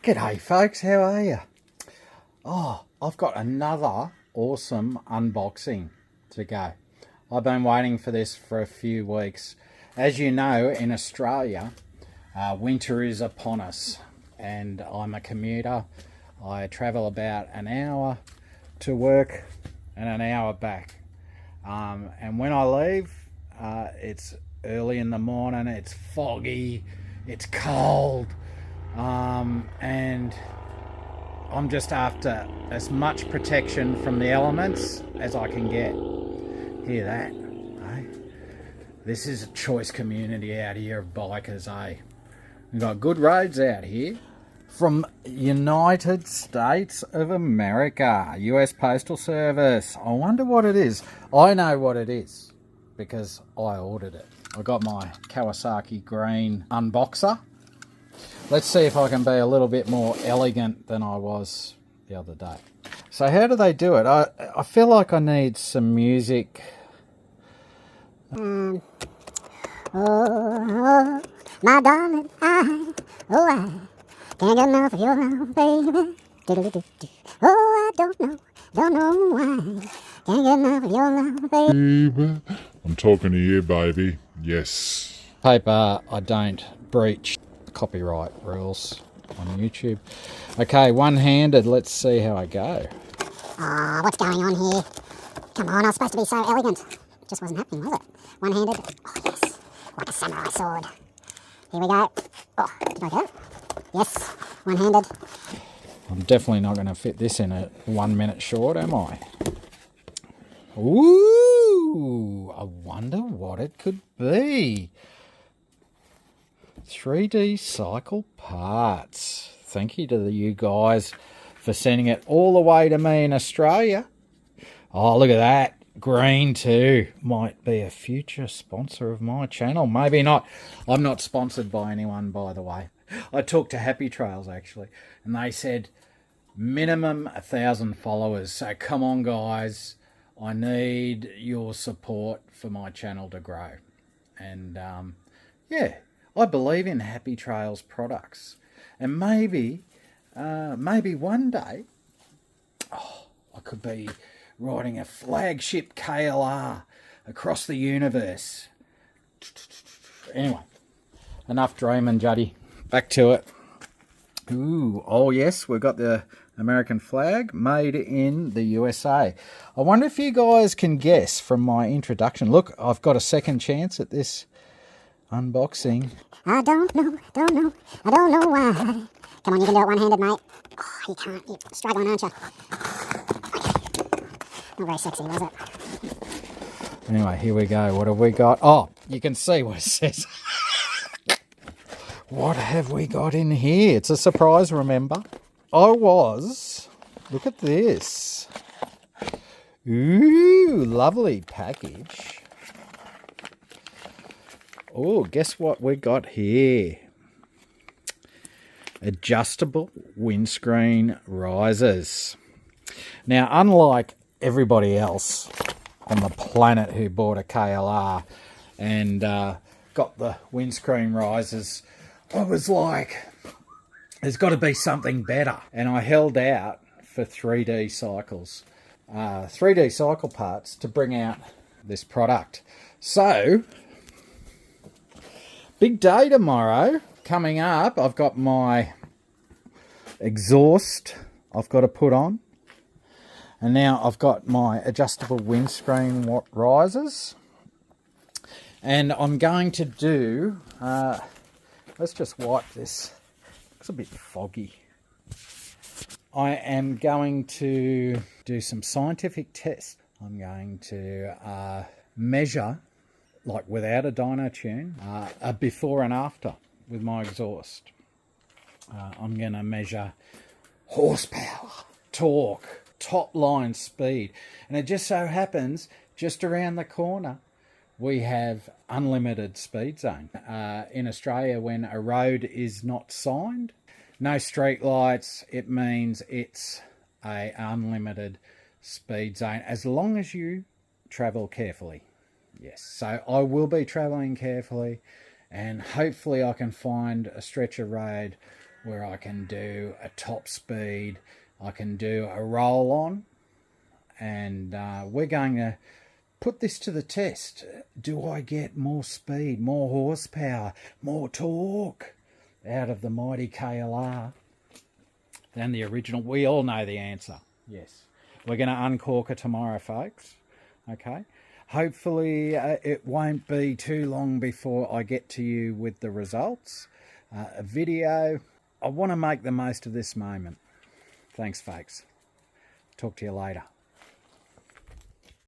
G'day folks, how are you? Oh, I've got another awesome unboxing to go. I've been waiting for this for a few weeks. As you know, in Australia, winter is upon us, and I'm a commuter. I travel about an hour to work and an hour back. And when I leave, it's early in the morning, it's foggy, it's cold, and I'm just after as much protection from the elements as I can get. Hear that, eh? This is a choice community out here of bikers, eh? We've got good roads out here. From United States of America, US Postal Service. I wonder what it is. I know what it is because I ordered it. I got my Kawasaki green unboxer. Let's see if I can be a little bit more elegant than I was the other day. So how do they do it? I feel like I need some music. Oh, my darling, I can't get enough of your love, baby. Oh, I don't know why. Can't get enough of your love, baby. I'm talking to you, baby. Yes. Paper, I don't breach copyright rules on YouTube. Okay, one-handed. Let's see how I go. Oh, what's going on here? Come on, I was supposed to be so elegant. It just wasn't happening, was it? One-handed. Oh, yes. Like a samurai sword. Here we go. Oh, did I get it? Yes. One-handed. I'm definitely not going to fit this in a 1 minute short, am I? Ooh, I wonder what it could be. 3D cycle parts. Thank you to you guys for sending it all the way to me in Australia. Oh, look at that. Green too. Might be a future sponsor of my channel. Maybe not. I'm not sponsored by anyone, by the way. I talked to Happy Trails actually, and they said minimum 1,000 followers. So come on guys, I need your support for my channel to grow. And yeah, I believe in Happy Trails products, and maybe one day, I could be riding a flagship KLR across the universe. Anyway, enough dreaming, Juddy. Back to it. Ooh, oh yes, we've got the American flag, made in the USA. I wonder if you guys can guess from my introduction. Look, I've got a second chance at this unboxing. I don't know why. Come on, you can do it one-handed, mate. Oh, you can't. You're struggling, aren't you? Not very sexy, was it? Anyway, here we go. What have we got? Oh, you can see what it says. What have we got in here? It's a surprise, remember? Look at this. Ooh, lovely package. Oh, guess what we got here? Adjustable windscreen risers. Now, unlike everybody else on the planet who bought a KLR and got the windscreen risers, I was like, there's got to be something better. And I held out for 3D cycles, 3D cycle parts to bring out this product. So, big day tomorrow. Coming up, I've got my exhaust I've got to put on. And now I've got my adjustable windscreen risers. And I'm going to do, let's just wipe this. Looks a bit foggy. I am going to do some scientific tests. I'm going to measure, like without a dyno tune, a before and after with my exhaust. I'm going to measure horsepower, torque, top line speed. And it just so happens, just around the corner, we have unlimited speed zone. In Australia, when a road is not signed, no street lights, it means it's a unlimited speed zone as long as you travel carefully. Yes, so I will be traveling carefully, and hopefully I can find a stretch of road where I can do a top speed, I can do a roll on, and we're going to put this to the test. Do I get more speed, more horsepower, more torque out of the mighty KLR than the original? We all know the answer. Yes. We're going to uncork it tomorrow, folks. Okay. Hopefully it won't be too long before I get to you with the results. A video. I want to make the most of this moment. Thanks, folks. Talk to you later.